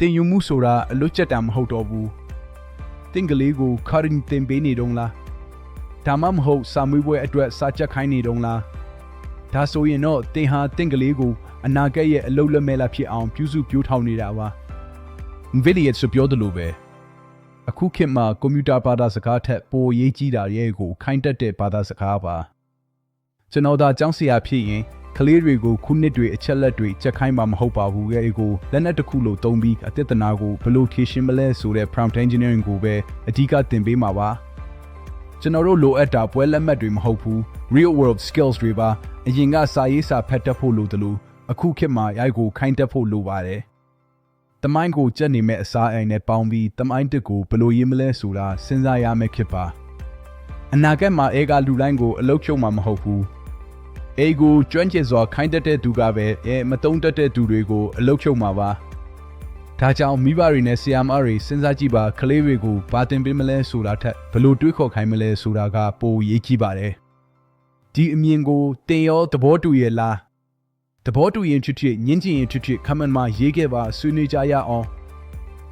တင်ယူမှုဆိုတာအလွတ်ချက်တာမဟုတ်တော့ဘူးတင်ကလေးကိုခရင်တင်ပေးနေတော့လားဒါမှမဟုတ်စာမွေးပွဲအတွက်စာချက်ခိုင်းနေတော့လားဒါဆိုရင်တော့တင်ဟာတင်ကလေးကိုအနာဂတ်ရဲ့အလုပ်လက်မဲ့လာဖြစ်အောင်ပြုစုပြောထောင်နေတာပါဗီဒီယိုဆိုပြောတယ်လို့ပဲအခုခေတ်မှာကွန်ပျူတာဘာသာစကားထက်ပိုရေးကြီးတာရဲ့ကိုခိုင်းတတ်တဲ့ဘာသာစကားပါကျွန်တော်ဒါကျောင်းဆရာဖြစ်ရင်ကလေးတွေကိုခုနှစ်တွေအချက်လက်တွေချက်ခိုင်းမှာမဟုတ်ပါဘူးရဲ့ကိုလက်နက်တစ်ခုလိုသုံးပြီးအသစ်တနာကိုဘယ်လိုဖြည့်ရှင်းမလဲဆိုတဲ့ prompt engineering ကိုပဲအဓိကသင်ပေးမှာပါကျွန်တော်တို့လိုအပ်တာပွဲလက်မှတ်တွေမဟုတ်ဘူး real world skills တွေပါအရင်ကစာရေးစာဖတ်တတ်ဖို့လိုတယ်လို့အခုခေတ်မှာရိုက်ကိုခိုင်းတတ်ဖို့လိုပါတယ်တမိုင်းကိုကြက်နေမဲ့အစားအိမ်နဲ့ပေါင်းပြီးတမိုင်းတစ်ကိုဘယ်လိုရေးမလဲဆိုတာစဉ်းစားရမယ့်ခေတ်ပါအနာဂတ်မှာအေကလူတိုင်းကိုအလုပ်ဖြုတ်မှာမဟုတ်ဘူးအေကိုကျွမ်းကျင်စွာခိုင်းတတ်တဲ့သူကပဲမတုံးတတ်တဲ့သူတွေကိုအလုပ်ဖြုတ်မှာပါဒါကြောင့်မိဘတွေနဲ့ဆရာမတွေစဉ်းစားကြည့်ပါကလေးတွေကိုဘာတင်ပေးမလဲဆိုတာထက်ဘယ်လိုတွေးခေါ်ခိုင်းမလဲဆိုတာကပိုရေးကြီးပါတယ်ဒီအမြင်ကိုတင်ရောသဘောတူရဲ့လားသဘောတူရင်ချစ်ချစ်ညင်ချင်ရင်ချစ်ချစ် comment မှာရေးခဲ့ပါဆွေးနွေးကြရအောင်